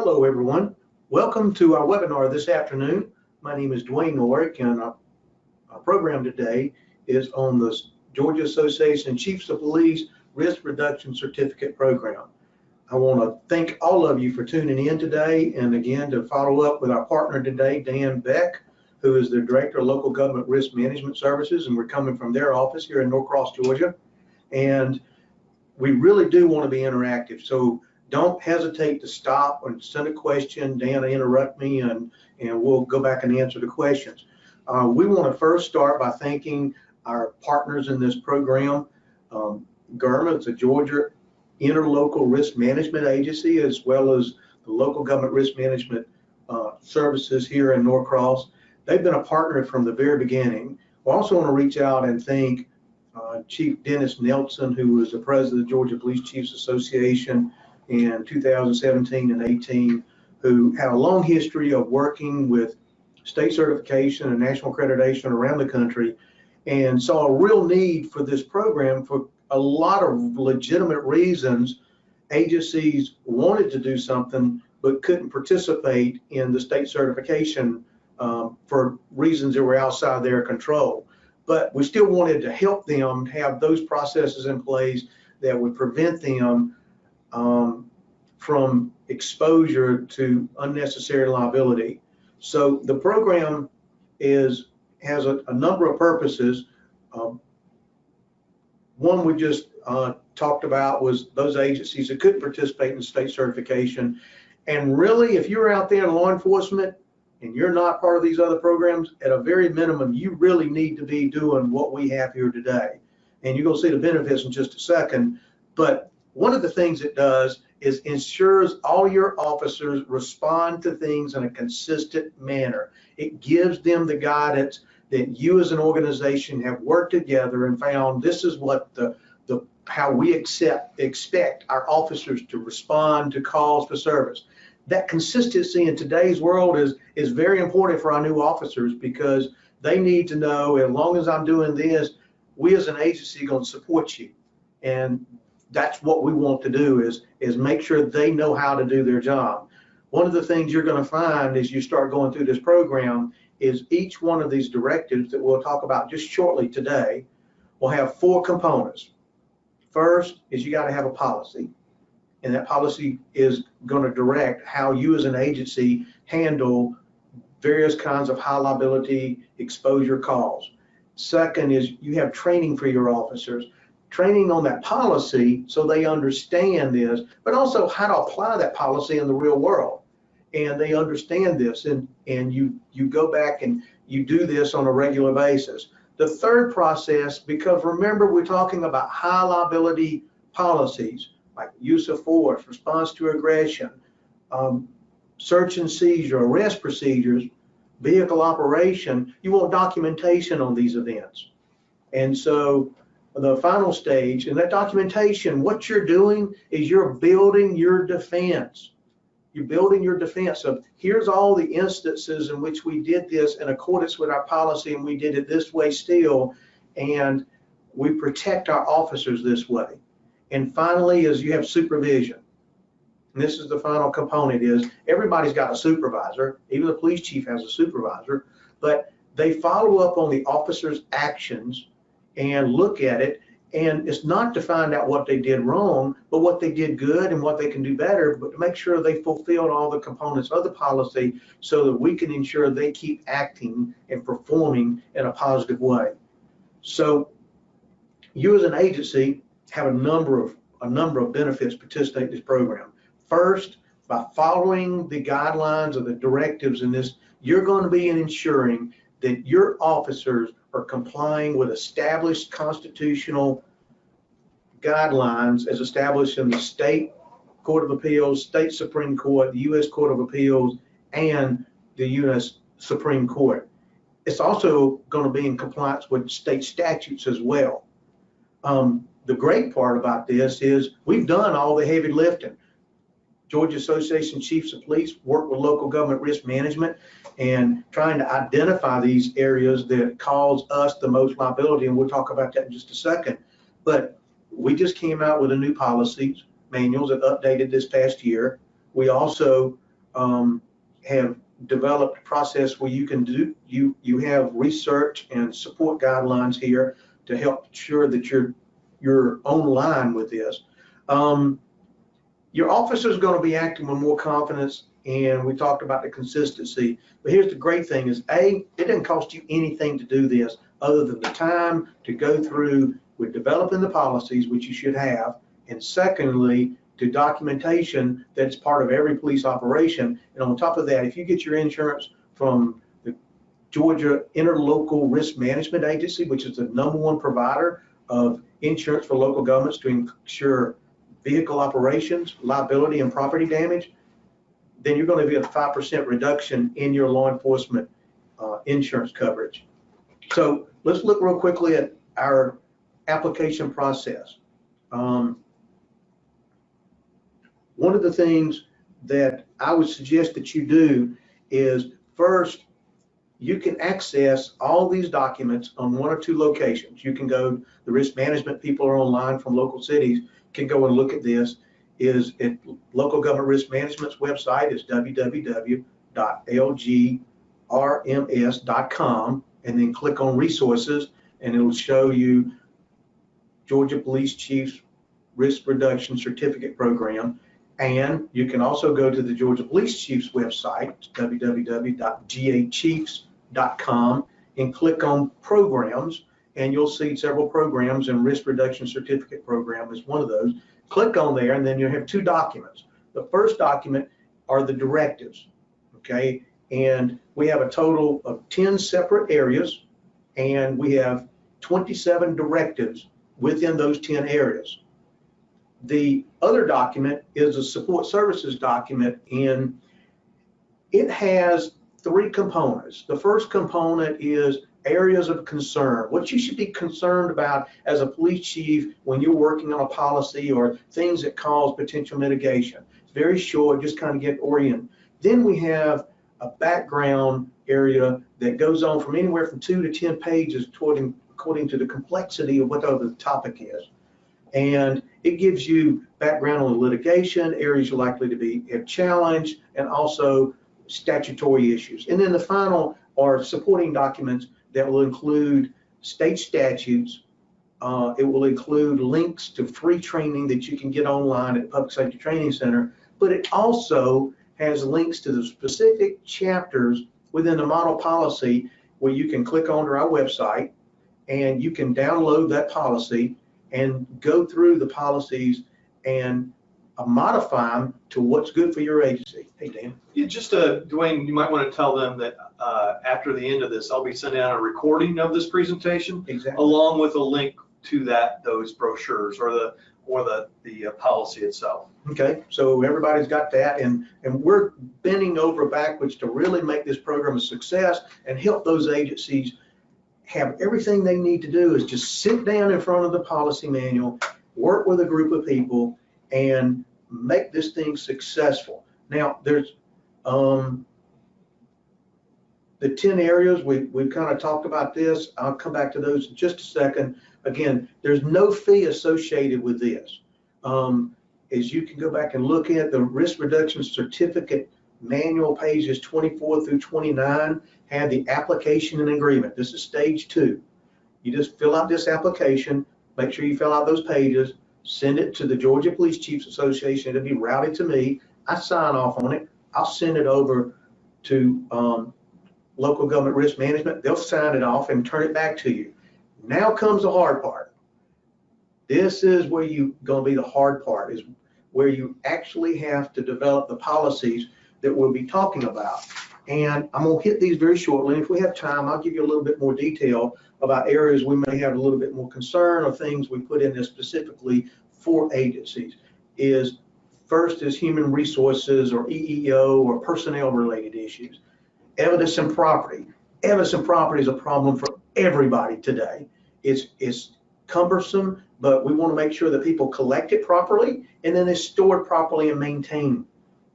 Hello, everyone. Welcome to our webinar this afternoon. My name is Dwayne Norick, and our program today is on the Georgia Association of Chiefs of Police Risk Reduction Certificate Program. I want to thank all of you for tuning in today, and again to follow up with our partner today, Dan Beck, who is the Director of Local Government Risk Management Services, and we're coming from their office here in Norcross, Georgia. And we really do want to be interactive, so don't hesitate to stop and send a question. Dan, interrupt me, and we'll go back and answer the questions. We want to first start by thanking our partners in this program. GACP, it's a Georgia Interlocal Risk Management Agency, as well as the Local Government Risk Management Services here in Norcross. They've been a partner from the very beginning. We also want to reach out and thank Chief Dennis Nelson, who was the president of the Georgia Police Chiefs Association in 2017 and 18, who had a long history of working with state certification and national accreditation around the country, and saw a real need for this program for a lot of legitimate reasons. Agencies wanted to do something but couldn't participate in the state certification for reasons that were outside their control. But we still wanted to help them have those processes in place that would prevent them from exposure to unnecessary liability. So the program has a number of purposes. One we just talked about was those agencies that couldn't participate in state certification. And really, if you're out there in law enforcement and you're not part of these other programs, at a very minimum, you really need to be doing what we have here today. And you're going to see the benefits in just a second. But one of the things it does is ensures all your officers respond to things in a consistent manner. It gives them the guidance that you as an organization have worked together and found this is what how we expect our officers to respond to calls for service. That consistency in today's world is very important for our new officers, because they need to know, as long as I'm doing this, we as an agency are going to support you. And that's what we want to do, is make sure they know how to do their job. One of the things you're going to find as you start going through this program is each one of these directives that we'll talk about just shortly today will have 4 components. First is you got to have a policy, and that policy is going to direct how you as an agency handle various kinds of high liability exposure calls. Second is you have training for your officers, training on that policy so they understand this, but also how to apply that policy in the real world. And they understand this, and you go back and you do this on a regular basis. The third process, because remember, we're talking about high liability policies like use of force, response to aggression, search and seizure, arrest procedures, vehicle operation. You want documentation on these events. And so the final stage in that documentation, what you're doing is you're building your defense. You're building your defense of, here's all the instances in which we did this in accordance with our policy, and we did it this way still, and we protect our officers this way. And finally, is you have supervision. And this is the final component, is everybody's got a supervisor. Even the police chief has a supervisor, but they follow up on the officer's actions and look at it. And it's not to find out what they did wrong, but what they did good and what they can do better, but to make sure they fulfilled all the components of the policy so that we can ensure they keep acting and performing in a positive way. So you as an agency have a number of benefits participating in this program. First, by following the guidelines or the directives in this, you're going to be ensuring that your officers are complying with established constitutional guidelines as established in the State Court of Appeals, State Supreme Court, the U.S. Court of Appeals, and the U.S. Supreme Court. It's also going to be in compliance with state statutes as well. The great part about this is we've done all the heavy lifting. Georgia Association of Chiefs of Police work with local government risk management and trying to identify these areas that cause us the most liability, and we'll talk about that in just a second. But we just came out with a new policies manuals that updated this past year. We also have developed a process where you can do, you have research and support guidelines here to help ensure that you're online with this. Your officer is going to be acting with more confidence, and we talked about the consistency. But here's the great thing is, A, it doesn't cost you anything to do this other than the time to go through with developing the policies, which you should have, and secondly, to documentation that's part of every police operation. And on top of that, if you get your insurance from the Georgia Interlocal Risk Management Agency, which is the #1 provider of insurance for local governments to ensure vehicle operations, liability, and property damage, then you're going to get a 5% reduction in your law enforcement insurance coverage. So let's look real quickly at our application process. One of the things that I would suggest that you do is, first, you can access all these documents on 1 or 2 locations. You can go, the risk management people are online from local cities, can go and look at this. Is at local government risk management's website is www.lgrms.com, and then click on resources, and it'll show you Georgia Police Chiefs Risk Reduction Certificate Program. And you can also go to the Georgia Police Chiefs website, www.gachiefs.com, and click on programs, and you'll see several programs, and Risk Reduction Certificate Program is one of those. Click on there, and then you'll have 2 documents. The first document are the directives, okay? And we have a total of 10 separate areas, and we have 27 directives within those 10 areas. The other document is a support services document, and it has 3 components. The first component is areas of concern, what you should be concerned about as a police chief when you're working on a policy or things that cause potential mitigation. It's very short, just kind of get oriented. Then we have a background area that goes on from anywhere from 2 to 10 pages according to the complexity of whatever the topic is. And it gives you background on litigation, areas you're likely to be challenged, and also statutory issues. And then the final are supporting documents that will include state statutes. It will include links to free training that you can get online at the Public Safety Training Center, but it also has links to the specific chapters within the model policy where you can click onto our website and you can download that policy and go through the policies and modify them to what's good for your agency. Hey, Dan. Yeah, just Dwayne, you might want to tell them that after the end of this, I'll be sending out a recording of this presentation, exactly, along with a link to those brochures or the policy itself. Okay, so everybody's got that, and we're bending over backwards to really make this program a success and help those agencies have everything they need to do is just sit down in front of the policy manual, work with a group of people, and make this thing successful. Now, there's the 10 areas, we've kind of talked about this. I'll come back to those in just a second. Again, there's no fee associated with this. As you can go back and look at the risk reduction certificate manual, pages 24 through 29, have the application and agreement. This is stage 2. You just fill out this application, make sure you fill out those pages, send it to the Georgia Police Chiefs Association. It'll be routed to me. I sign off on it. I'll send it over to local government risk management. They'll sign it off and turn it back to you. Now comes the hard part. This is where you're going to be the hard part, is where you actually have to develop the policies that we'll be talking about. And I'm going to hit these very shortly. If we have time, I'll give you a little bit more detail about areas we may have a little bit more concern or things we put in there specifically for agencies. First is human resources or EEO or personnel related issues. Evidence and property. Evidence and property is a problem for everybody today. It's cumbersome, but we want to make sure that people collect it properly and then it's stored properly and maintained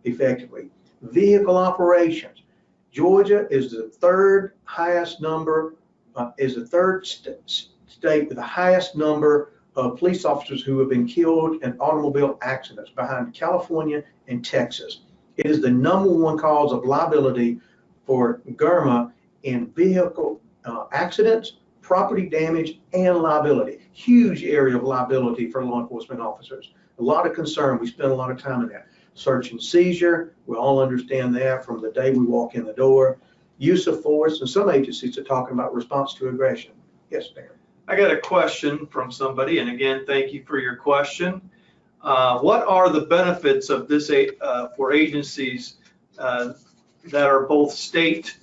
effectively. Vehicle operations. Georgia is the third highest number, state with the highest number of police officers who have been killed in automobile accidents, behind California and Texas. It is the #1 cause of liability for GARMA in vehicle accidents, property damage, and liability. Huge area of liability for law enforcement officers. A lot of concern. We spend a lot of time in that. Search and seizure, we all understand that from the day we walk in the door. Use of force, and some agencies are talking about response to aggression. Yes, Dan. I got a question from somebody, and again, thank you for your question. What are the benefits of this for agencies that are both state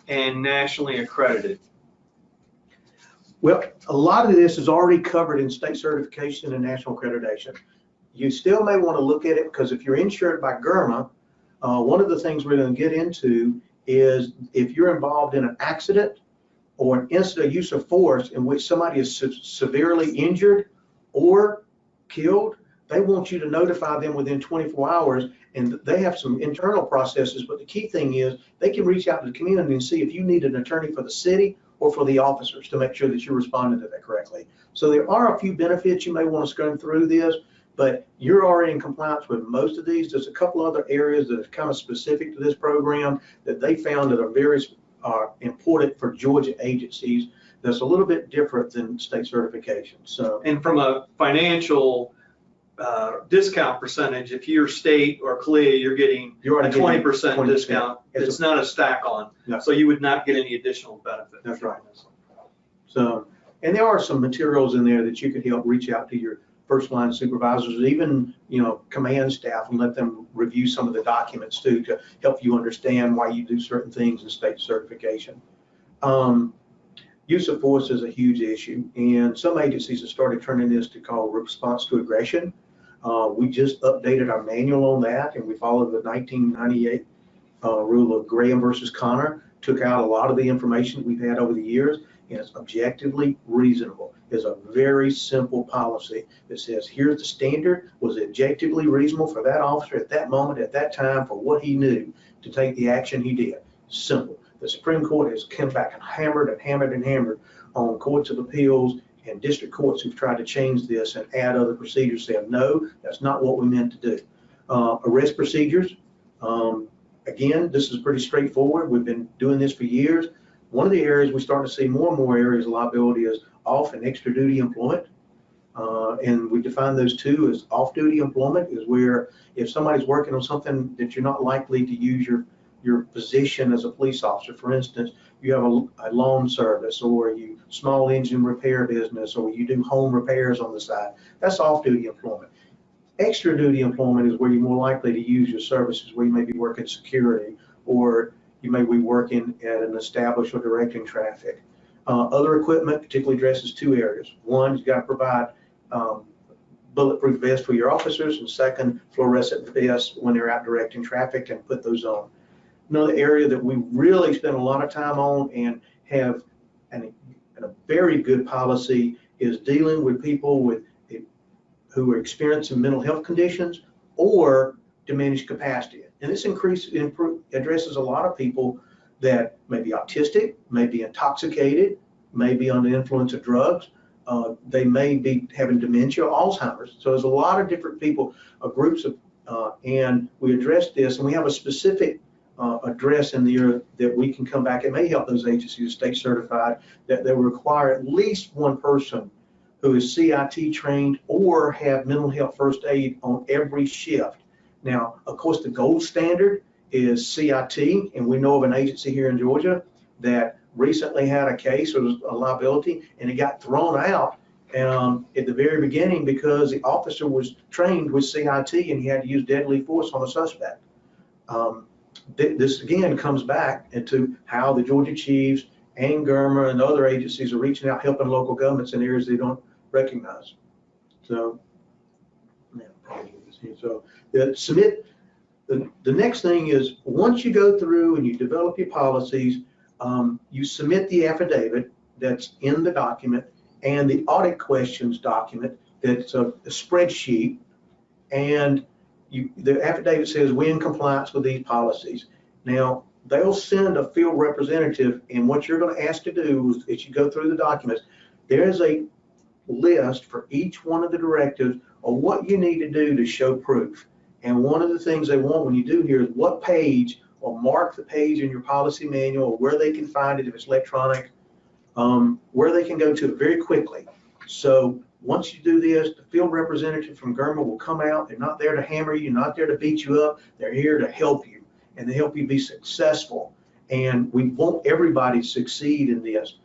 and nationally accredited? Well, a lot of this is already covered in state certification and national accreditation. You still may want to look at it because if you're insured by GARMA, one of the things we're going to get into is if you're involved in an accident or an incident of use of force in which somebody is severely injured or killed, they want you to notify them within 24 hours, and they have some internal processes, but the key thing is they can reach out to the community and see if you need an attorney for the city or for the officers to make sure that you're responding to that correctly. So there are a few benefits. You may want to scrub through this, but you're already in compliance with most of these. There's a couple other areas that are kind of specific to this program that they found that are very important for Georgia agencies. That's a little bit different than state certification. So, and from a financial discount percentage, if you're state or CLIA, you're getting a 20% discount. It's not a stack on, no. So you would not get any additional benefit. That's right. So, and there are some materials in there that you could help reach out to your first line supervisors, even, you know, command staff, and let them review some of the documents too to help you understand why you do certain things in state certification. Use of force is a huge issue, and some agencies have started turning this to call response to aggression. We just updated our manual on that, and we followed the 1998 rule of Graham versus Connor, took out a lot of the information we've had over the years, and it's objectively reasonable. It's a very simple policy that says, here's the standard. Was it objectively reasonable for that officer at that moment, at that time, for what he knew to take the action he did? Simple. The Supreme Court has come back and hammered and hammered and hammered on courts of appeals and district courts who've tried to change this and add other procedures, saying, no, that's not what we meant to do. Arrest procedures. Again, this is pretty straightforward. We've been doing this for years. One of the areas we start to see more and more areas of liability is off and extra duty employment. And we define those two as off-duty employment is where if somebody's working on something that you're not likely to use your position as a police officer. For instance, you have a loan service, or you small engine repair business, or you do home repairs on the side. That's off-duty employment. Extra duty employment is where you're more likely to use your services, where you may be working security, or you may be working at an established or directing traffic. Other equipment particularly addresses two areas. One, you've got to provide bulletproof vests for your officers, and second, fluorescent vests when they're out directing traffic, and put those on. Another area that we really spend a lot of time on and have a very good policy is dealing with people who are experiencing mental health conditions or diminished capacity. And this addresses a lot of people that may be autistic, may be intoxicated, may be under the influence of drugs. They may be having dementia, Alzheimer's. So there's a lot of different people, groups of, and we address this, and we have a specific address in there that we can come back. It may help those agencies state certified that they require at least one person who is CIT trained or have mental health first aid on every shift. Now, of course, the gold standard is CIT, and we know of an agency here in Georgia that recently had a case, it was a liability, and it got thrown out at the very beginning because the officer was trained with CIT and he had to use deadly force on a suspect. This again comes back into how the Georgia Chiefs and GARMA and other agencies are reaching out, helping local governments in areas they don't recognize. So, submit. The next thing is, once you go through and you develop your policies, you submit the affidavit that's in the document and the audit questions document that's a spreadsheet, and the affidavit says we're in compliance with these policies. Now, they'll send a field representative, and what you're going to ask to do is, as you go through the documents, there's a list for each one of the directives of what you need to do to show proof. And one of the things they want when you do here is what page, or mark the page in your policy manual, or where they can find it if it's electronic, where they can go to it very quickly. So once you do this, the field representative from GACP will come out. They're not there to hammer you, not there to beat you up. They're here to help you, and to help you be successful. And we want everybody to succeed in this.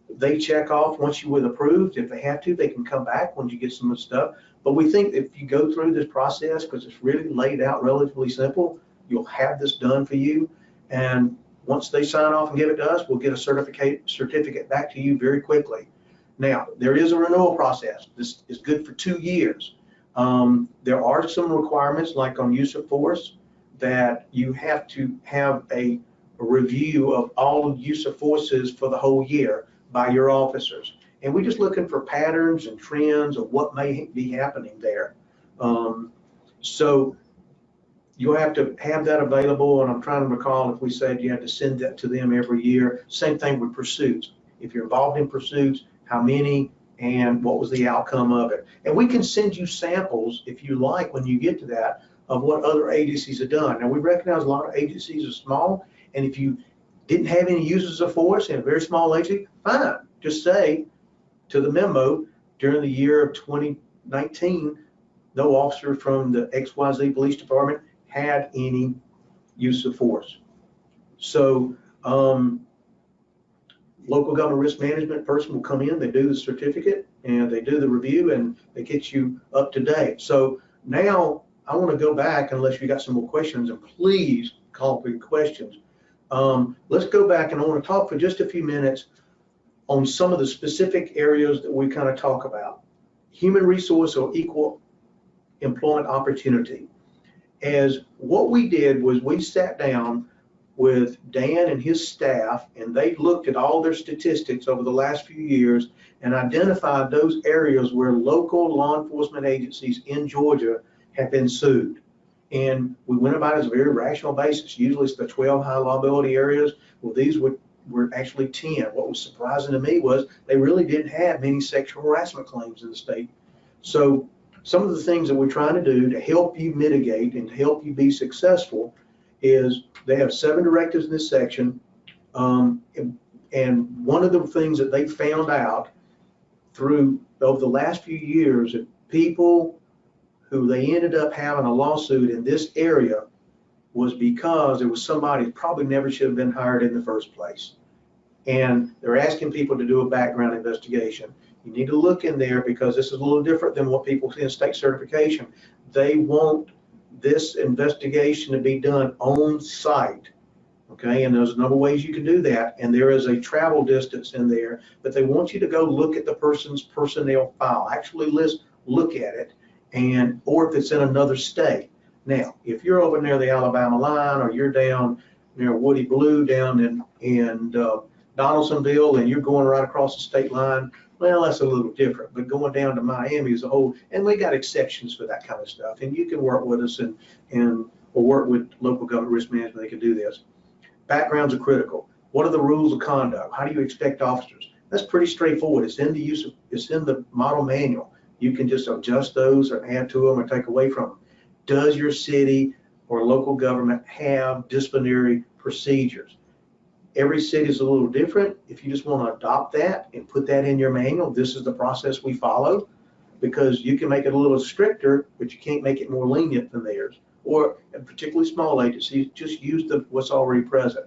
They check off once you were approved. If they have to, they can come back once you get some of the stuff. But we think if you go through this process, because it's really laid out relatively simple, you'll have this done for you. And once they sign off and give it to us, we'll get a certificate back to you very quickly. Now, there is a renewal process. This is good for 2 years. There are some requirements, like on use of force, that you have to have a review of all use of forces for the whole year by your officers. And we're just looking for patterns and trends of what may be happening there. So you'll have to have that available, and I'm trying to recall if we said you had to send that to them every year. Same thing with pursuits. If you're involved in pursuits, how many and what was the outcome of it. And we can send you samples, if you like, when you get to that, of what other agencies have done. Now, we recognize a lot of agencies are small, and if you didn't have any uses of force in a very small agency, fine. Just say to the memo, during the year of 2019, no officer from the XYZ Police Department had any use of force. So local government risk management person will come in, they do the certificate, and they do the review, and they get you up to date. So now I want to go back, unless you got some more questions, and please call for your questions. Let's go back, and I want to talk for just a few minutes on some of the specific areas that we kind of talk about. Human resource or equal employment opportunity. As what we did was we sat down with Dan and his staff, and they looked at all their statistics over the last few years and identified those areas where local law enforcement agencies in Georgia have been sued. And we went about it as a very rational basis. Usually it's the 12 high liability areas. Well, these were actually 10. What was surprising to me was they really didn't have many sexual harassment claims in the state. So some of the things that we're trying to do to help you mitigate and help you be successful is they have 7 directives in this section. And one of the things that they found out through over the last few years, that people who they ended up having a lawsuit in this area was because there was somebody who probably never should have been hired in the first place. And they're asking people to do a background investigation. You need to look in there, because this is a little different than what people see in state certification. They want this investigation to be done on site, okay? And there's a number of ways you can do that, and there is a travel distance in there, but they want you to go look at the person's personnel file, actually look at it, and or if it's in another state. Now, if you're over near the Alabama line, or you're down near Woody Blue down in Donaldsonville, and you're going right across the state line, well, that's a little different. But going down to Miami as a whole, and we got exceptions for that kind of stuff, and you can work with us or work with local government risk management. They can do this. Backgrounds are critical. What are the rules of conduct? How do you expect officers? That's pretty straightforward. It's in the model manual. You can just adjust those or add to them or take away from them. Does your city or local government have disciplinary procedures? Every city is a little different. If you just want to adopt that and put that in your manual, this is the process we follow, because you can make it a little stricter, but you can't make it more lenient than theirs. Or particularly small agencies, just use what's already present.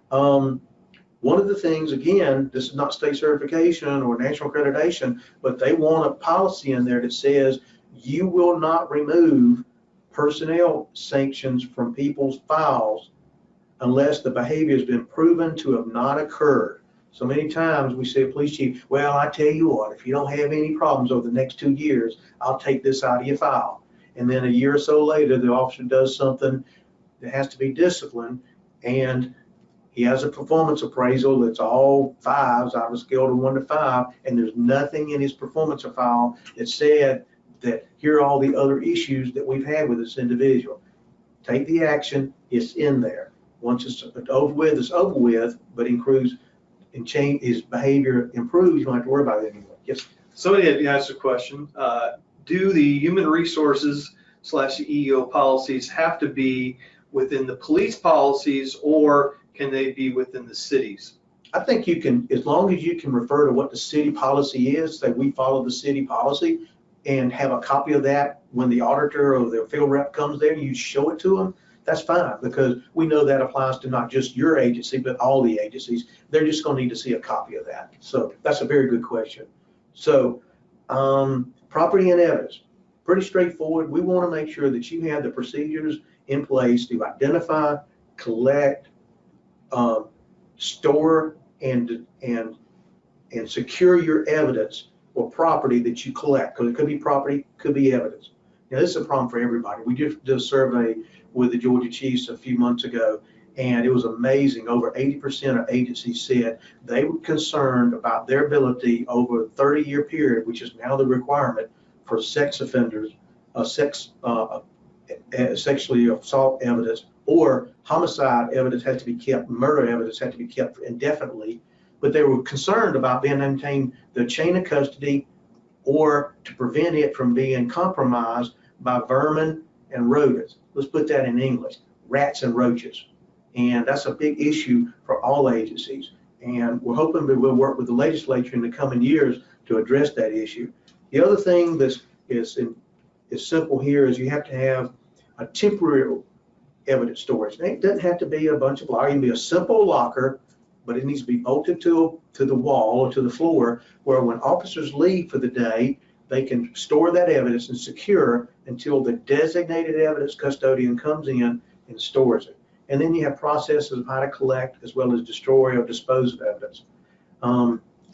One of the things, again, this is not state certification or national accreditation, but they want a policy in there that says you will not remove personnel sanctions from people's files unless the behavior has been proven to have not occurred. So many times we say, police chief, well, I tell you what, if you don't have any problems over the next 2 years, I'll take this out of your file. And then a year or so later, the officer does something that has to be disciplined, and he has a performance appraisal that's all 5s out of a scale of 1 to 5, and there's nothing in his performance file that said that here are all the other issues that we've had with this individual. Take the action, it's in there. Once it's over with, it's over with, but improves and change his behavior improves, you don't have to worry about it anymore. Yes. Somebody had asked a question. Do the human resources EEO policies have to be within the police policies, or can they be within the cities? I think you can, as long as you can refer to what the city policy is, say we follow the city policy, and have a copy of that when the auditor or the field rep comes there, you show it to them, that's fine, because we know that applies to not just your agency, but all the agencies. They're just going to need to see a copy of that. So that's a very good question. So property and evidence, pretty straightforward. We want to make sure that you have the procedures in place to identify, collect, store, and secure your evidence or property that you collect, because it could be property, could be evidence. Now, this is a problem for everybody. We just did a survey with the Georgia Chiefs a few months ago, and it was amazing. Over 80% of agencies said they were concerned about their ability over a 30-year period, which is now the requirement for sex offenders, sexually assault evidence or homicide evidence has to be kept, murder evidence had to be kept indefinitely, but they were concerned about being maintained the chain of custody or to prevent it from being compromised by vermin and rodents. Let's put that in English, rats and roaches. And that's a big issue for all agencies. And we're hoping that we'll work with the legislature in the coming years to address that issue. The other thing that is simple here is you have to have a temporary evidence storage. It doesn't have to be a bunch of lockers. It can be a simple locker, but it needs to be bolted to the wall or to the floor, where when officers leave for the day, they can store that evidence and secure until the designated evidence custodian comes in and stores it. And then you have processes of how to collect as well as destroy or dispose of evidence.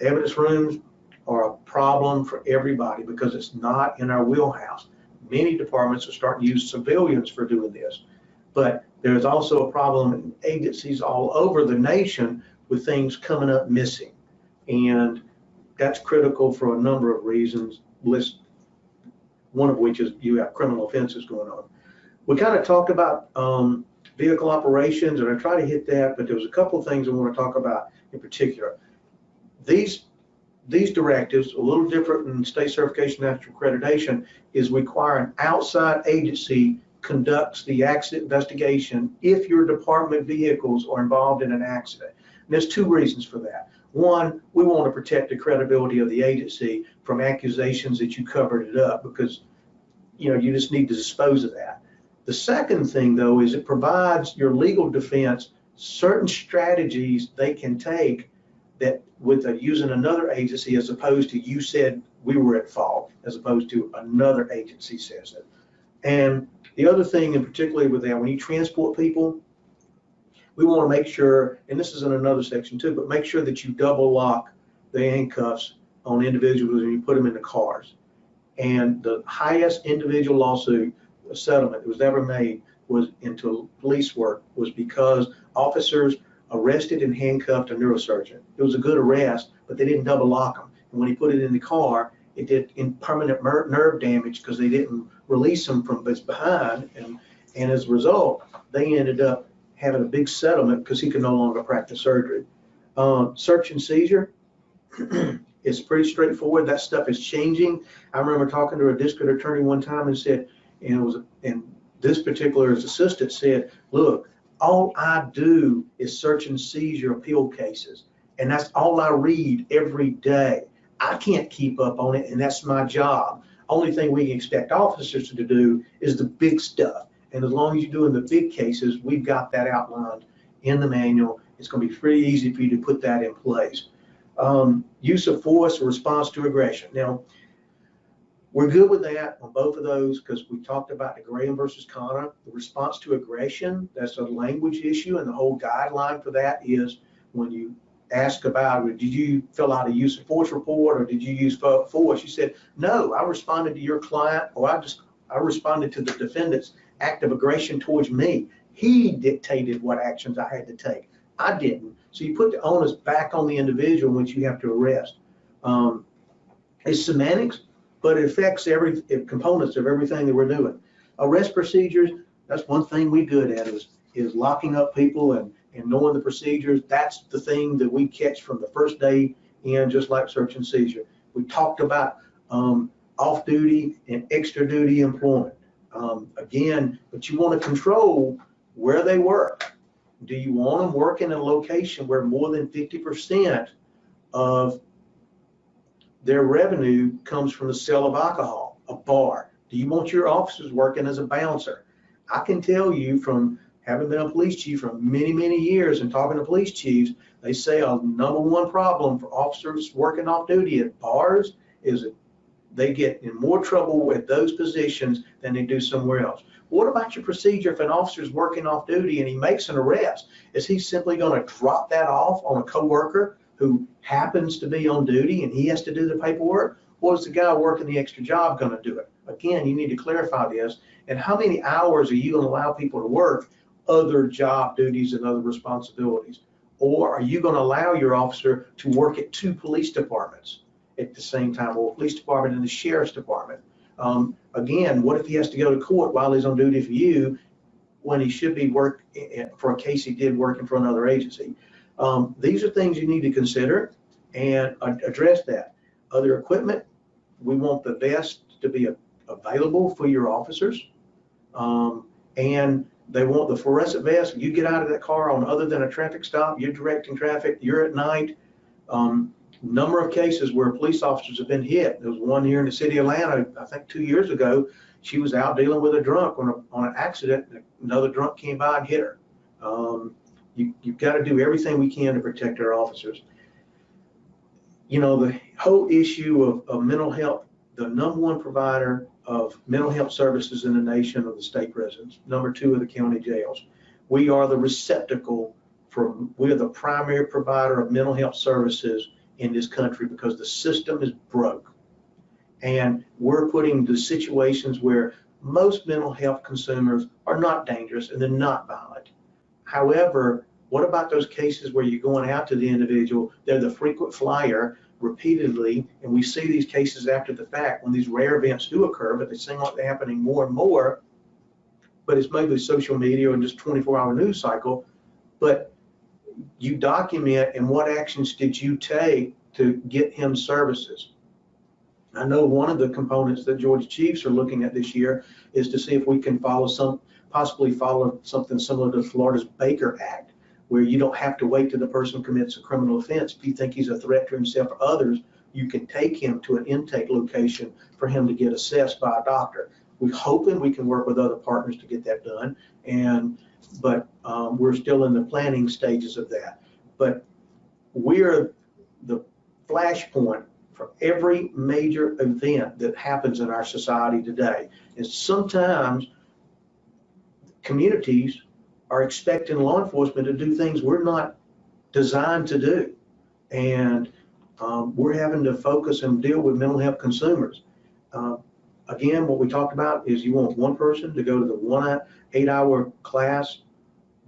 Evidence rooms are a problem for everybody because it's not in our wheelhouse. Many departments are starting to use civilians for doing this, but there's also a problem in agencies all over the nation with things coming up missing. And that's critical for a number of reasons, one of which is you have criminal offenses going on. We kind of talked about vehicle operations, and I try to hit that, but there was a couple of things I want to talk about in particular. These directives, a little different than state certification after accreditation, is require an outside agency conducts the accident investigation if your department vehicles are involved in an accident. And there's two reasons for that. One, we want to protect the credibility of the agency from accusations that you covered it up, because you just need to dispose of that. The second thing, though, is it provides your legal defense certain strategies they can take that with using another agency, as opposed to you said we were at fault, as opposed to another agency says it. And the other thing, and particularly with that, when you transport people, we want to make sure, and this is in another section too, but make sure that you double lock the handcuffs on individuals when you put them in the cars. And the highest individual lawsuit settlement that was ever made was into police work was because officers arrested and handcuffed a neurosurgeon. It was a good arrest, but they didn't double lock him. And when he put it in the car, it did permanent nerve damage because they didn't release him from his behind. And as a result, they ended up having a big settlement because he could no longer practice surgery. Search and seizure is pretty straightforward. That stuff is changing. I remember talking to a district attorney one time and said, and this particular assistant said, look, all I do is search and seizure appeal cases, and that's all I read every day. I can't keep up on it, and that's my job. Only thing we can expect officers to do is the big stuff. And as long as you're doing the big cases, we've got that outlined in the manual. It's going to be pretty easy for you to put that in place. Use of force or response to aggression. Now, we're good with that on both of those because we talked about the Graham versus Connor. The response to aggression, that's a language issue, and the whole guideline for that is when you ask about, did you fill out a use of force report or did you use force? You said, no, I responded to your client, or I responded to the defendant's act of aggression towards me. He dictated what actions I had to take. I didn't. So you put the onus back on the individual which you have to arrest. It's semantics, but it affects every components of everything that we're doing. Arrest procedures, that's one thing we're good at is locking up people and knowing the procedures. That's the thing that we catch from the first day in, just like search and seizure. We talked about off-duty and extra-duty employment. Again, but you want to control where they work. Do you want them working in a location where more than 50% of their revenue comes from the sale of alcohol, a bar? Do you want your officers working as a bouncer? I can tell you from having been a police chief for many, many years and talking to police chiefs, they say a #1 problem for officers working off duty at bars is that they get in more trouble at those positions than they do somewhere else. What about your procedure if an officer's working off duty and he makes an arrest? Is he simply going to drop that off on a coworker who happens to be on duty and he has to do the paperwork? Or is the guy working the extra job going to do it? Again, you need to clarify this. And how many hours are you going to allow people to work other job duties and other responsibilities? Or are you going to allow your officer to work at 2 police departments at the same time, or police department and the sheriff's department? Again, what if he has to go to court while he's on duty for you when he should be work for a case he did working for another agency? These are things you need to consider and address that. Other equipment, we want the vest to be available for your officers. And they want the fluorescent vest. You get out of that car on other than a traffic stop, you're directing traffic, you're at night. Number of cases where police officers have been hit. There was one here in the city of Atlanta, I think 2 years ago. She was out dealing with a drunk on an accident. Another drunk came by and hit her. You've got to do everything we can to protect our officers. You know, the whole issue of mental health, the #1 provider of mental health services in the nation are the state prisons. #2 are the county jails. We are the receptacle we are the primary provider of mental health services in this country because the system is broke. And we're putting the situations where most mental health consumers are not dangerous and they're not violent. However, what about those cases where you're going out to the individual, they're the frequent flyer repeatedly, and we see these cases after the fact when these rare events do occur, but they seem like they're happening more and more, but it's maybe social media and just 24-hour news cycle, but you document and what actions did you take to get him services. I know one of the components that Georgia Chiefs are looking at this year is to see if we can possibly follow something similar to Florida's Baker Act, where you don't have to wait till the person commits a criminal offense. If you think he's a threat to himself or others, you can take him to an intake location for him to get assessed by a doctor. We're hoping we can work with other partners to get that done, but we're still in the planning stages of that. But we're the flashpoint for every major event that happens in our society today. And sometimes communities are expecting law enforcement to do things we're not designed to do. And we're having to focus and deal with mental health consumers. Again, what we talked about is you want one person to go to the 1 8-hour class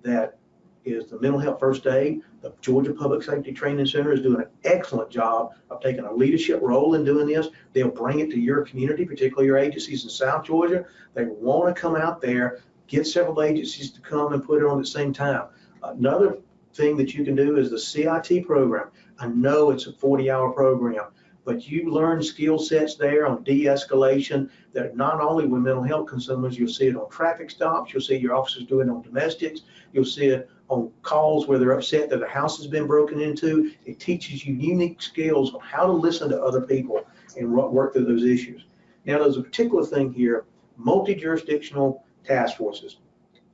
that is the mental health first aid. The Georgia Public Safety Training Center is doing an excellent job of taking a leadership role in doing this. They'll bring it to your community, particularly your agencies in South Georgia. They want to come out there, get several agencies to come and put it on at the same time. Another thing that you can do is the CIT program. I know it's a 40-hour program, but you learn skill sets there on de-escalation that not only with mental health consumers, you'll see it on traffic stops, you'll see your officers doing it on domestics, you'll see it on calls where they're upset that a house has been broken into. It teaches you unique skills on how to listen to other people and work through those issues. Now, there's a particular thing here, multi-jurisdictional task forces.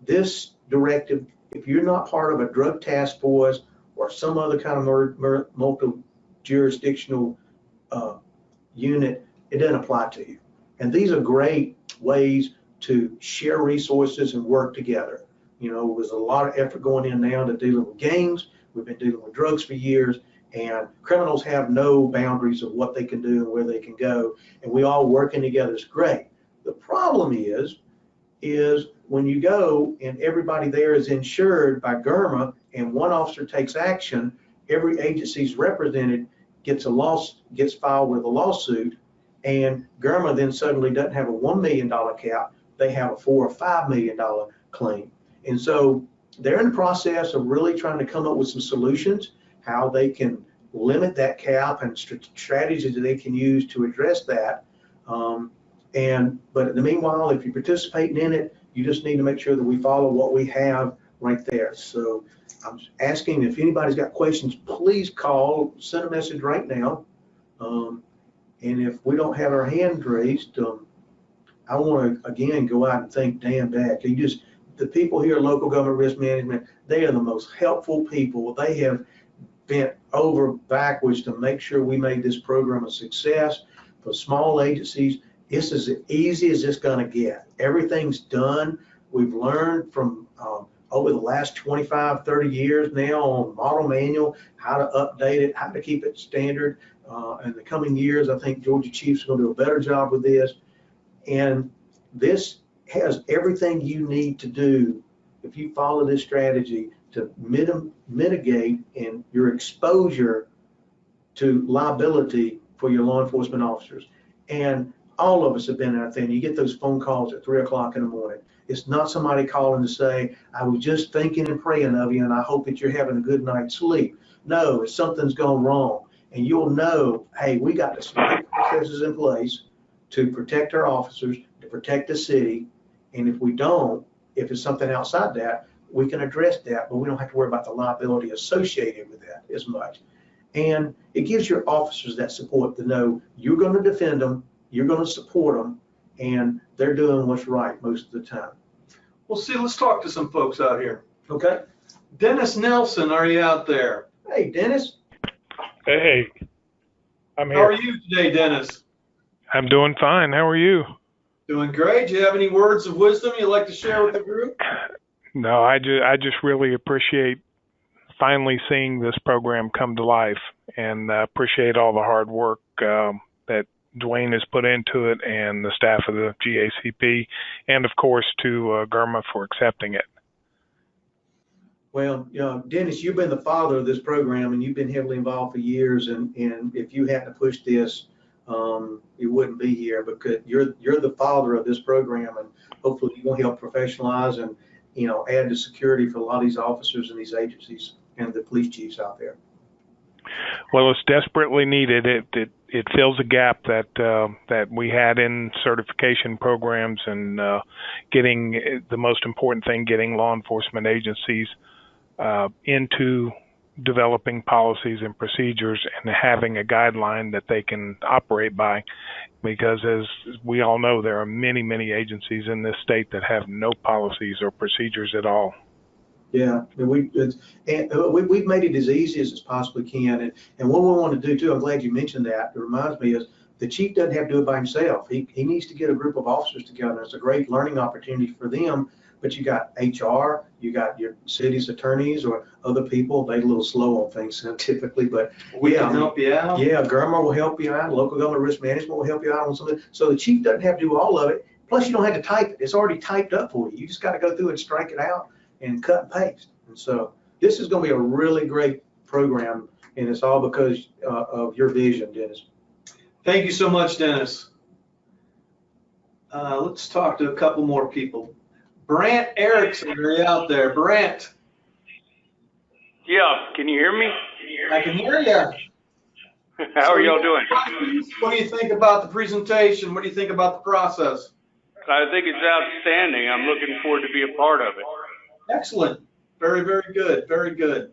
This directive, if you're not part of a drug task force or some other kind of multi-jurisdictional unit, it doesn't apply to you. And these are great ways to share resources and work together. You know, there's a lot of effort going in now to dealing with gangs. We've been dealing with drugs for years, and criminals have no boundaries of what they can do and where they can go. And we all working together is great. The problem is when you go and everybody there is insured by GACP and one officer takes action, every agency's represented gets filed with a lawsuit, and GACP then suddenly doesn't have a $1 million cap, they have a $4 or $5 million claim. And so they're in the process of really trying to come up with some solutions, how they can limit that cap and strategies that they can use to address that. But in the meanwhile, if you're participating in it, you just need to make sure that we follow what we have right there. So I'm asking if anybody's got questions, please call, send a message right now. And if we don't have our hand raised, I want to again go out and thank Dan Beck. The people here at Local Government Risk Management, they are the most helpful people. They have bent over backwards to make sure we made this program a success. For small agencies, it's as easy as it's going to get. Everything's done. We've learned from over the last 25, 30 years now on model manual, how to update it, how to keep it standard. In the coming years, I think Georgia Chiefs are going to do a better job with this. And this has everything you need to do if you follow this strategy to mitigate in your exposure to liability for your law enforcement officers. And all of us have been out there, and you get those phone calls at 3 o'clock in the morning. It's not somebody calling to say, I was just thinking and praying of you, and I hope that you're having a good night's sleep. No, it's something's gone wrong. And you'll know, hey, we got the right processes in place to protect our officers, to protect the city. And if we don't, if it's something outside that, we can address that, but we don't have to worry about the liability associated with that as much. And it gives your officers that support to know you're going to defend them, you're going to support them, and they're doing what's right most of the time. Well, see, let's talk to some folks out here. Okay. Dennis Nelson, are you out there? Hey, Dennis. Hey, I'm here. How are you today, Dennis? I'm doing fine. How are you? Doing great. Do you have any words of wisdom you'd like to share with the group? No, I just really appreciate finally seeing this program come to life, and appreciate all the hard work that Dwayne has put into it, and the staff of the GACP, and of course to GERMA for accepting it. Well, Dennis, you've been the father of this program, and you've been heavily involved for years. And if you hadn't pushed this, you wouldn't be here, because you're the father of this program, and hopefully you will help professionalize and add to security for a lot of these officers and these agencies and the police chiefs out there. Well, it's desperately needed. It fills a gap that we had in certification programs, and getting the most important thing, getting law enforcement agencies into developing policies and procedures and having a guideline that they can operate by, because as we all know, there are many agencies in this state that have no policies or procedures at all. Yeah, we've made it as easy as it possibly can. And what we want to do too, I'm glad you mentioned that. It reminds me is the chief doesn't have to do it by himself. He needs to get a group of officers together. It's a great learning opportunity for them. But you got HR, you got your city's attorneys or other people. They're a little slow on things typically, but we can help you out. Yeah, GERMA will help you out. Local government risk management will help you out on something. So the chief doesn't have to do all of it. Plus, you don't have to type it. It's already typed up for you. You just got to go through and strike it out and cut and paste. And so this is going to be a really great program, and it's all because of your vision, Dennis. Thank you so much, Dennis. Let's talk to a couple more people. Brant Erickson, are you out there? Brant. Yeah, can you hear me? I can hear you. How are y'all doing? What do you think about the presentation? What do you think about the process? I think it's outstanding. I'm looking forward to be a part of it. Excellent. Very good. Very good.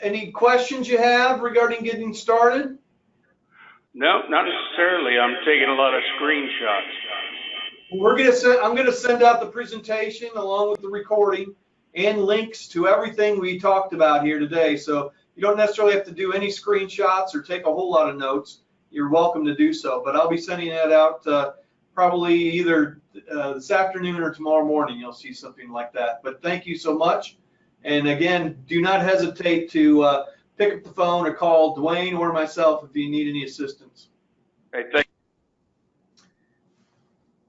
Any questions you have regarding getting started? No, not necessarily. I'm taking a lot of screenshots. I'm going to send out the presentation along with the recording and links to everything we talked about here today. So you don't necessarily have to do any screenshots or take a whole lot of notes. You're welcome to do so. But I'll be sending that out probably either this afternoon or tomorrow morning. You'll see something like that. But thank you so much. And again, do not hesitate to pick up the phone or call Dwayne or myself if you need any assistance. Hey, thank you.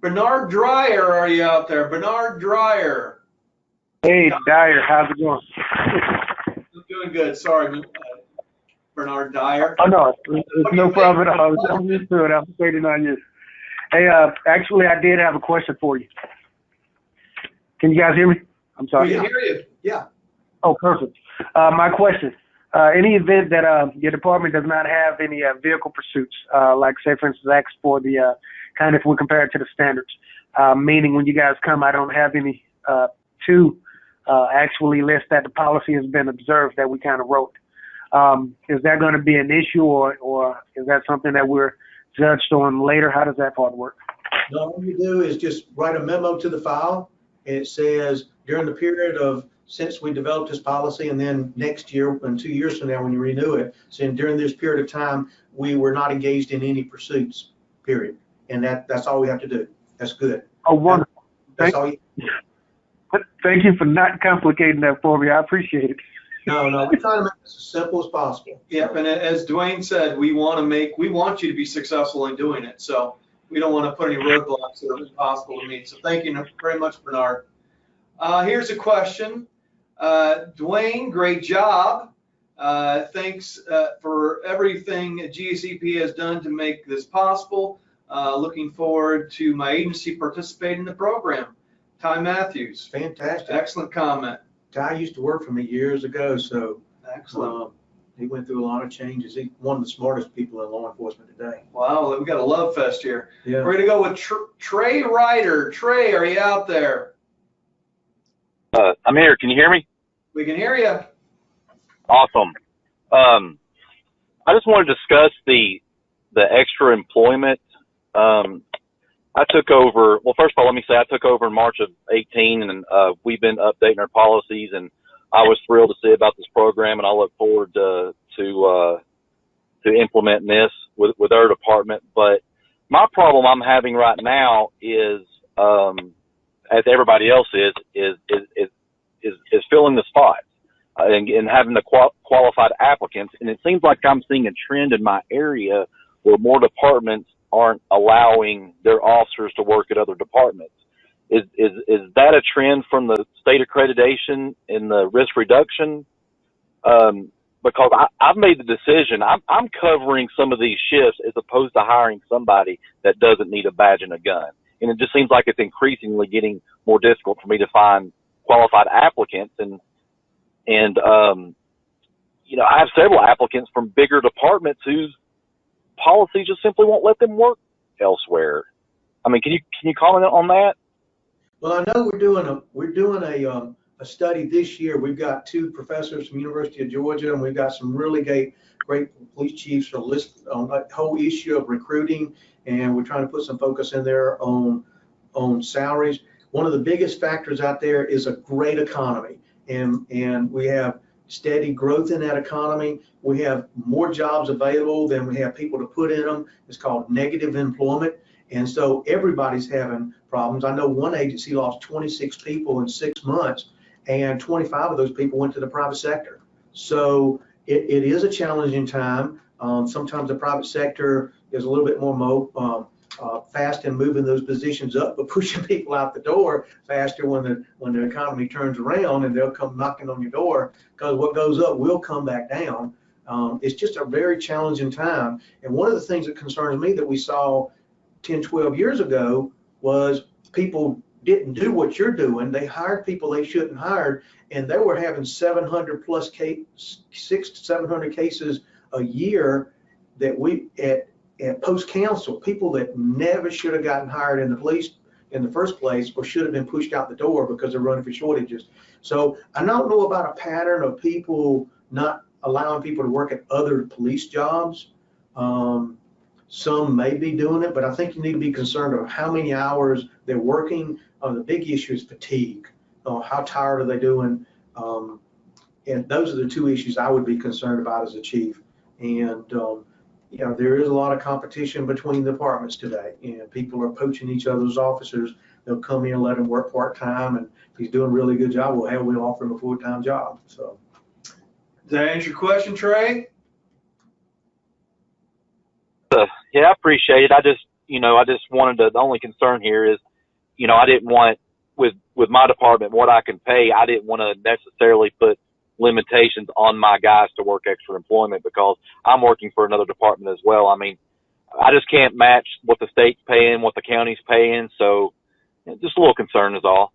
Bernard Dreyer, are you out there? Bernard Dreyer. Hey, Dyer, how's it going? I'm doing good. Sorry, Bernard Dyer. Oh, no, it's no problem at all. I'm used to it. I'm 39 years. Hey, actually, I did have a question for you. Can you guys hear me? I'm sorry. We can hear you. Yeah. Oh, perfect. My question, any event that your department does not have any vehicle pursuits, like say for instance, Acts for the kind of if we compare it to the standards, meaning when you guys come, I don't have any to actually list that the policy has been observed that we kind of wrote. Is that going to be an issue, or is that something that we're judged on later? How does that part work? No, all you do is just write a memo to the file, and it says during the period of since we developed this policy, and then next year and 2 years from now when you renew it, saying during this period of time we were not engaged in any pursuits, period. And that's all we have to do. That's good. Oh, wonderful. That's all you. Thank you for not complicating that for me. I appreciate it. No, we try to make this as simple as possible. Yep, and as Dwayne said, we want you to be successful in doing it. So we don't want to put any roadblocks that are impossible to meet. So thank you very much, Bernard. Here's a question. Dwayne, great job. Thanks for everything GACP has done to make this possible. Looking forward to my agency participating in the program. Ty Matthews. Fantastic. Excellent comment. Ty used to work for me years ago, so Excellent. he went through a lot of changes. He's one of the smartest people in law enforcement today. Wow, we got a love fest here. Yeah. We're gonna go with Trey Ryder. Trey, are you out there? I'm here. Can you hear me? We can hear you. Awesome. I just want to discuss the extra employment. I took over. Well, first of all, let me say I took over in March of 18, and we've been updating our policies, and I was thrilled to see about this program, and I look forward to implementing this with our department. But my problem I'm having right now is, as everybody else is filling the spots and having the qualified applicants. And it seems like I'm seeing a trend in my area where more departments aren't allowing their officers to work at other departments. Is that a trend from the state accreditation in the risk reduction? Because I've made the decision, I'm covering some of these shifts as opposed to hiring somebody that doesn't need a badge and a gun. And it just seems like it's increasingly getting more difficult for me to find qualified applicants. And you know, I have several applicants from bigger departments whose policy just simply won't let them work elsewhere. I mean, can you comment on that? Well, I know we're doing a study this year. We've got 2 professors from University of Georgia, and we've got some really great police chiefs for list on that whole issue of recruiting, and we're trying to put some focus in there on salaries. One of the biggest factors out there is a great economy, and we have steady growth in that economy. We have more jobs available than we have people to put in them. It's called negative employment. And so everybody's having problems. I know one agency lost 26 people in 6 months, and 25 of those people went to the private sector. So it is a challenging time. Sometimes the private sector is a little bit more fast in moving those positions up, but pushing people out the door faster when the economy turns around, and they'll come knocking on your door, because what goes up will come back down. It's just a very challenging time. And one of the things that concerns me that we saw 10, 12 years ago was people didn't do what you're doing. They hired people they shouldn't hire, and they were having 600 to 700 cases a year that we at post council, people that never should have gotten hired in the police in the first place, or should have been pushed out the door because they're running for shortages. So I don't know about a pattern of people not allowing people to work at other police jobs. Some may be doing it, but I think you need to be concerned of how many hours they're working. The big issue is fatigue. How tired are they doing? And those are the 2 issues I would be concerned about as a chief. And you know, there is a lot of competition between departments today, and people are poaching each other's officers. They'll come in and let him work part-time, and if he's doing a really good job, we'll offer him a full-time job. So, Does that answer your question, Trey? Yeah, I appreciate it. I just wanted to, the only concern here is, you know, I didn't want, with my department, what I can pay, I didn't want to necessarily put limitations on my guys to work extra employment, because I'm working for another department as well. I mean, I just can't match what the state's paying, what the county's paying. So just a little concern is all.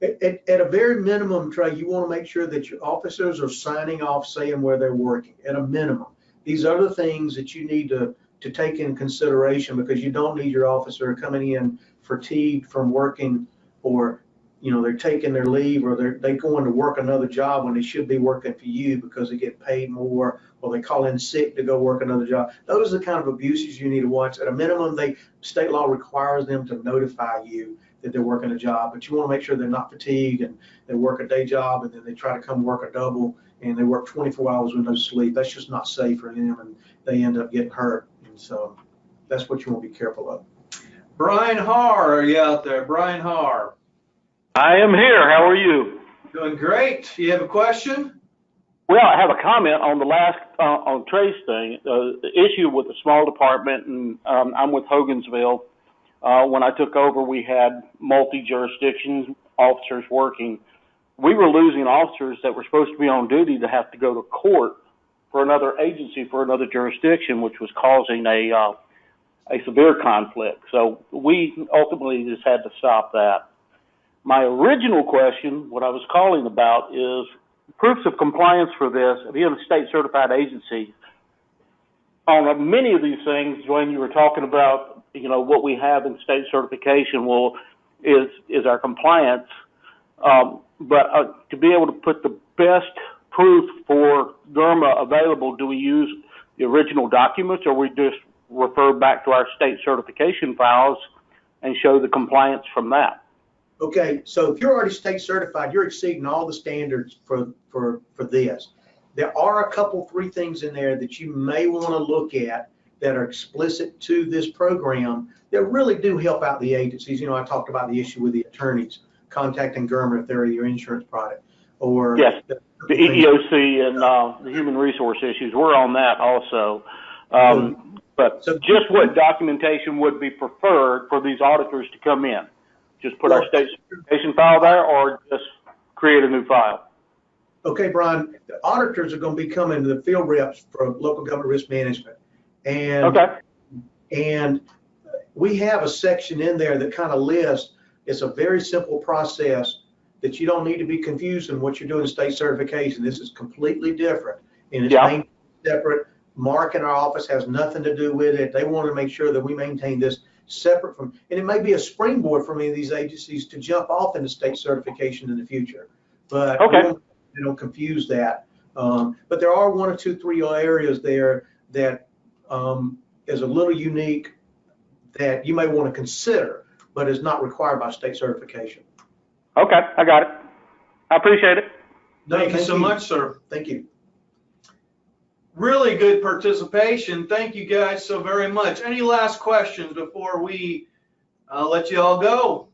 At a very minimum, Trey, you want to make sure that your officers are signing off saying where they're working, at a minimum. These are the things that you need to take in consideration, because you don't need your officer coming in fatigued from working, or they're taking their leave, or they're going to work another job when they should be working for you because they get paid more, or they call in sick to go work another job. Those are the kind of abuses you need to watch. At a minimum, state law requires them to notify you that they're working a job, but you want to make sure they're not fatigued and they work a day job and then they try to come work a double and they work 24 hours with no sleep. That's just not safe for them, and they end up getting hurt. And so that's what you want to be careful of. Brian Haar, are you out there? Brian Haar. I am here. How are you? Doing great. You have a question? Well, I have a comment on the last, on Trey's thing, the issue with the small department, and I'm with Hogansville. When I took over, we had multi-jurisdiction officers working. We were losing officers that were supposed to be on duty to have to go to court for another agency, for another jurisdiction, which was causing a severe conflict. So we ultimately just had to stop that. My original question, what I was calling about, is proofs of compliance for this, being a state certified agency. On many of these things, Dwayne, you were talking about, what we have in state certification is our compliance. But to be able to put the best proof for GARMA available, do we use the original documents, or we just refer back to our state certification files and show the compliance from that? Okay, so if you're already state certified, you're exceeding all the standards for this. There are a couple, 3 things in there that you may want to look at that are explicit to this program that really do help out the agencies. I talked about the issue with the attorneys contacting GARMA if they're your insurance product, or yes, the EEOC and the human resource issues. We're on that also. But so just what documentation would be preferred for these auditors to come in? Just put our state certification file there, or just create a new file? Okay, Brian, the auditors are going to be coming to the field reps for local government risk management. And, okay. And we have a section in there that kind of lists, it's a very simple process that you don't need to be confused in what you're doing in state certification. This is completely different, and it's maintained separate. Mark in our office has nothing to do with it. They want to make sure that we maintain this separate from, and it may be a springboard for many of these agencies to jump off into state certification in the future. But don't confuse that. But there are 1 or 2, 3 areas there that is a little unique that you may want to consider, but is not required by state certification. Okay, I got it. I appreciate it. Thank you so much, sir. Thank you. Really good participation. Thank you guys so very much. Any last questions before we let you all go?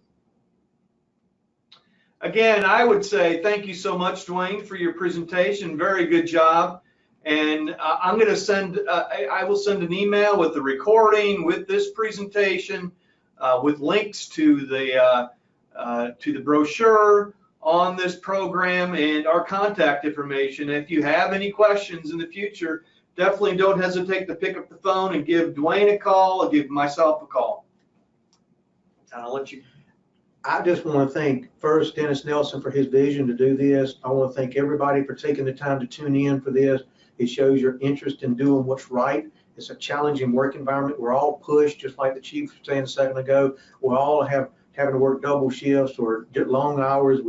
Again, I would say thank you so much, Dwayne, for your presentation. Very good job. And I'm going to send, I will send an email with the recording, with this presentation, with links to the brochure on this program and our contact information. If you have any questions in the future, definitely don't hesitate to pick up the phone and give Dwayne a call or give myself a call. And I'll let you. I just want to thank first Dennis Nelson for his vision to do this. I want to thank everybody for taking the time to tune in for this. It shows your interest in doing what's right. It's a challenging work environment. We're all pushed, just like the chief was saying a second ago. We're all having to work double shifts or long hours.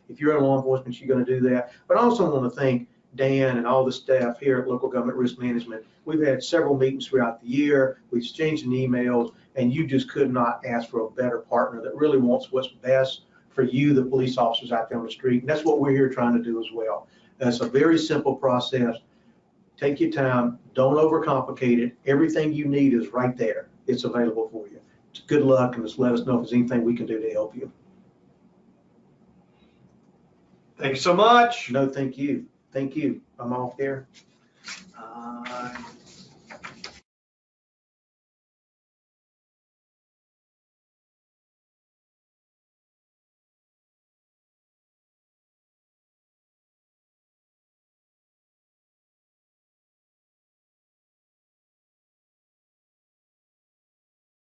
If you're in law enforcement, you're going to do that. But I also want to thank Dan and all the staff here at Local Government Risk Management. We've had several meetings throughout the year. We've exchanged emails, and you just could not ask for a better partner that really wants what's best for you, the police officers out there on the street. And that's what we're here trying to do as well. It's a very simple process. Take your time. Don't overcomplicate it. Everything you need is right there. It's available for you. Good luck, and just let us know if there's anything we can do to help you. Thanks so much. No, thank you. Thank you. I'm off there.